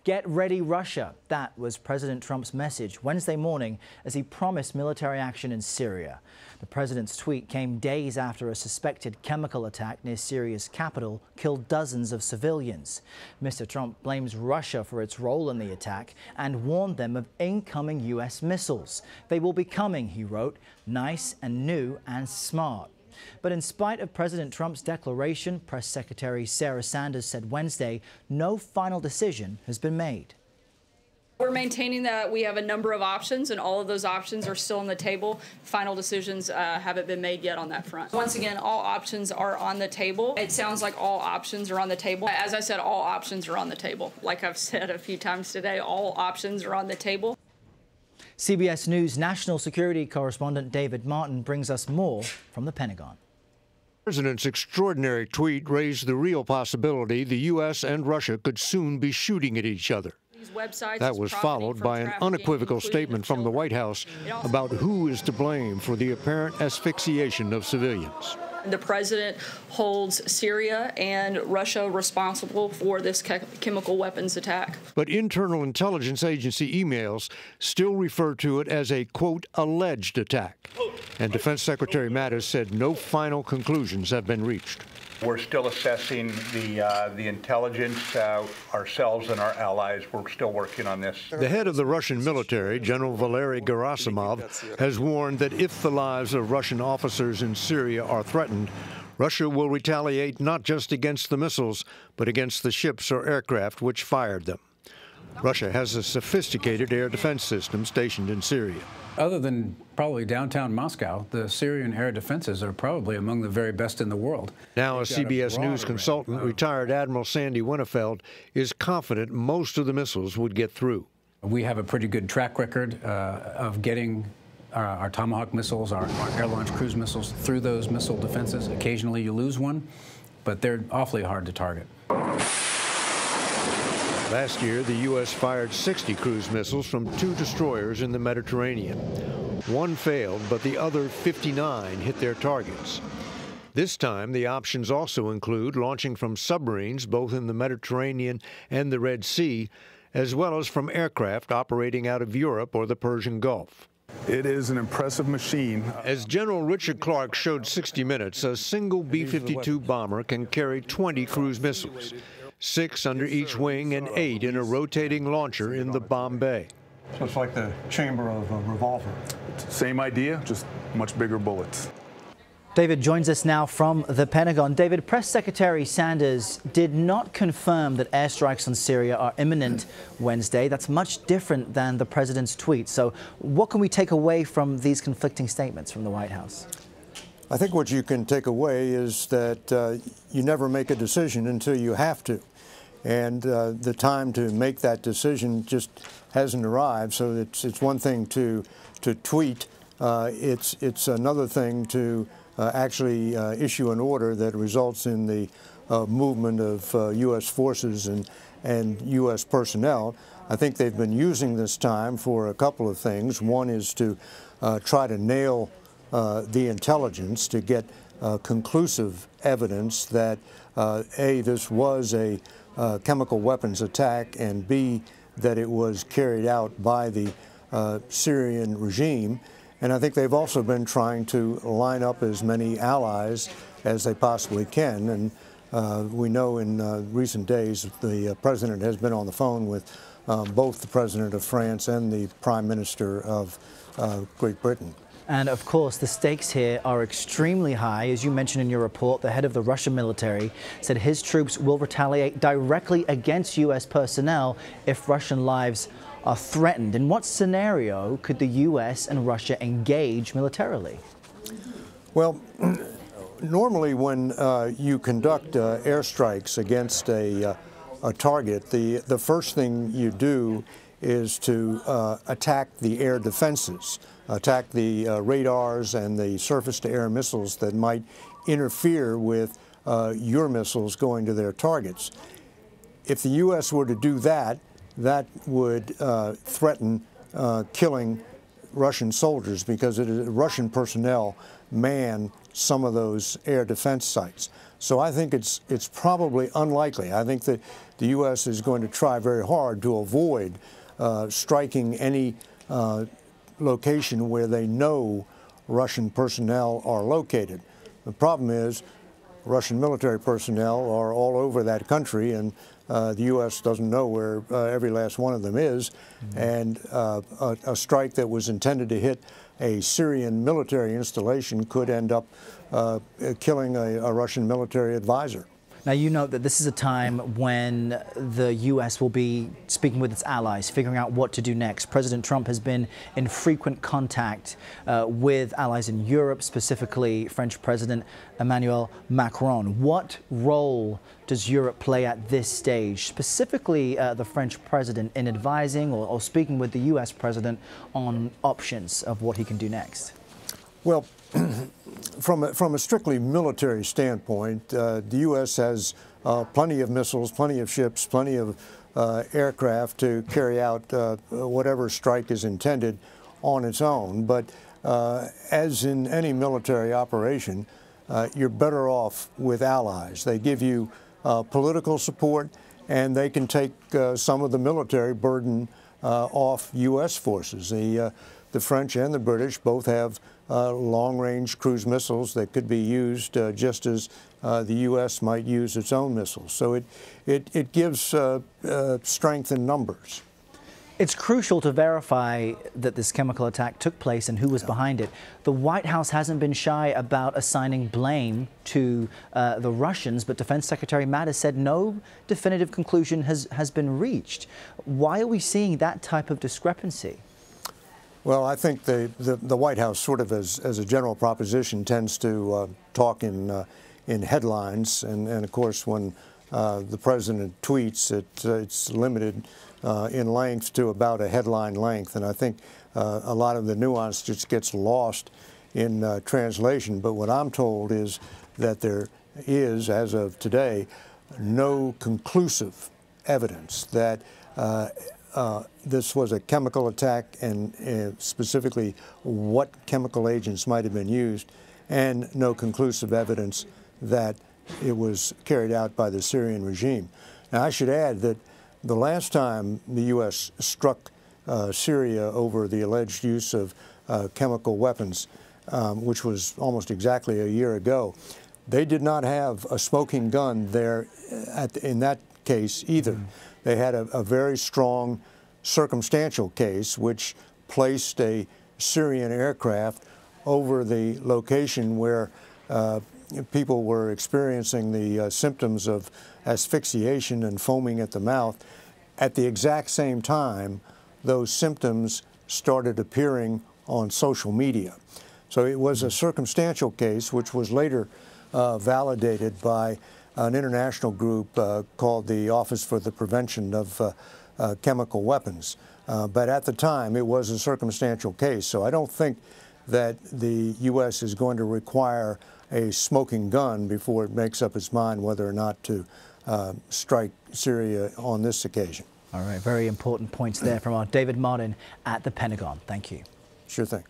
Get ready, Russia. That was President Trump's message Wednesday morning as he promised military action in Syria. The president's tweet came days after a suspected chemical attack near Syria's capital killed dozens of civilians. Mr. Trump blames Russia for its role in the attack and warned them of incoming U.S. missiles. They will be coming, he wrote, nice and new and smart. But in spite of President Trump's declaration, Press Secretary Sarah Sanders said Wednesday no final decision has been made. We're maintaining that we have a number of options, and all of those options are still on the table. Final decisions haven't been made yet on that front. Once again, all options are on the table. It sounds like all options are on the table. As I said, all options are on the table. Like I've said a few times today, all options are on the table. CBS News national security correspondent David Martin brings us more from the Pentagon. The president's extraordinary tweet raised the real possibility the U.S. and Russia could soon be shooting at each other. That was followed by an unequivocal statement from the White House about who is to blame for the apparent asphyxiation of civilians. The president holds Syria and Russia responsible for this chemical weapons attack. But internal intelligence agency emails still refer to it as a, quote, alleged attack. And Defense Secretary Mattis said no final conclusions have been reached. We're still assessing the intelligence ourselves and our allies. We're still working on this. The head of the Russian military, General Valery Gerasimov, has warned that if the lives of Russian officers in Syria are threatened, Russia will retaliate not just against the missiles, but against the ships or aircraft which fired them. Russia has a sophisticated air defense system stationed in Syria. Other than probably downtown Moscow, the Syrian air defenses are probably among the very best in the world. Now a CBS News consultant, retired Admiral Sandy Winnefeld, is confident most of the missiles would get through. We have a pretty good track record of getting our Tomahawk missiles, our air-launched cruise missiles through those missile defenses. Occasionally you lose one, but they're awfully hard to target. Last year, the U.S. fired 60 cruise missiles from 2 destroyers in the Mediterranean. One failed, but the other 59 hit their targets. This time, the options also include launching from submarines, both in the Mediterranean and the Red Sea, as well as from aircraft operating out of Europe or the Persian Gulf. It is an impressive machine. As General Richard Clark showed 60 Minutes, a single B-52 bomber can carry 20 cruise missiles. 6 under each wing and 8 in a rotating launcher in the bomb bay. So it's like the chamber of a revolver. Same idea, just much bigger bullets. David joins us now from the Pentagon. David, Press Secretary Sanders did not confirm that airstrikes on Syria are imminent Wednesday. That's much different than the president's tweet. So what can we take away from these conflicting statements from the White House? I think what you can take away is that you never make a decision until you have to. And the time to make that decision just hasn't arrived. So it's one thing to tweet. It's another thing to actually issue an order that results in the movement of U.S. forces and U.S. personnel. I think they've been using this time for a couple of things. One is to try to nail the intelligence, to get conclusive evidence that A, this was a chemical weapons attack, and B, that it was carried out by the Syrian regime. And I think they've also been trying to line up as many allies as they possibly can. And we know in recent days the president has been on the phone with both the president of France and the prime minister of Great Britain. And of course, the stakes here are extremely high. As you mentioned in your report, the head of the Russian military said his troops will retaliate directly against U.S. personnel if Russian lives are threatened. In what scenario could the U.S. and Russia engage militarily? Well, normally when you conduct airstrikes against a target, the first thing you do is to attack the air defenses, attack the radars and the surface-to-air missiles that might interfere with your missiles going to their targets. If the U.S. were to do that, that would threaten killing Russian soldiers, because Russian personnel man some of those air defense sites. So I think it's probably unlikely. I think that the the U.S. is going to try very hard to avoid striking any location where they know Russian personnel are located. The problem is Russian military personnel are all over that country, and the U.S. doesn't know where every last one of them is. And a strike that was intended to hit a Syrian military installation could end up killing a Russian military advisor. Now, you note that this is a time when the U.S. will be speaking with its allies, figuring out what to do next. President Trump has been in frequent contact with allies in Europe, specifically French President Emmanuel Macron. What role does Europe play at this stage, specifically the French president, in advising or speaking with the U.S. president on options of what he can do next? Well, from a strictly military standpoint, the U.S. has plenty of missiles, plenty of ships, plenty of aircraft to carry out whatever strike is intended on its own. But as in any military operation, you're better off with allies. They give you political support, and they can take some of the military burden off U.S. forces. The French and the British both have long-range cruise missiles that could be used just as the U.S. might use its own missiles. So it gives strength in numbers. It's crucial to verify that this chemical attack took place and who was behind it. The White House hasn't been shy about assigning blame to the Russians, but Defense Secretary Mattis said no definitive conclusion has been reached. Why are we seeing that type of discrepancy? Well, I think the White House, sort of as a general proposition, tends to talk in headlines, and of course when the president tweets, it's limited in length to about a headline length, and I think a lot of the nuance just gets lost in translation. But what I'm told is that there is, as of today, no conclusive evidence that this was a chemical attack, and specifically what chemical agents might have been used, and no conclusive evidence that it was carried out by the Syrian regime. Now, I should add that the last time the U.S. struck Syria over the alleged use of chemical weapons, which was almost exactly a year ago, they did not have a smoking gun there in that case either. They had a very strong circumstantial case which placed a Syrian aircraft over the location where people were experiencing the symptoms of asphyxiation and foaming at the mouth. At the exact same time, those symptoms started appearing on social media. So it was a circumstantial case which was later validated by an international group called the Office for the Prevention of Chemical Weapons. But at the time, it was a circumstantial case. So I don't think that the U.S. is going to require a smoking gun before it makes up its mind whether or not to strike Syria on this occasion. All right, very important points there from our David Martin at the Pentagon. Thank you. Sure thing.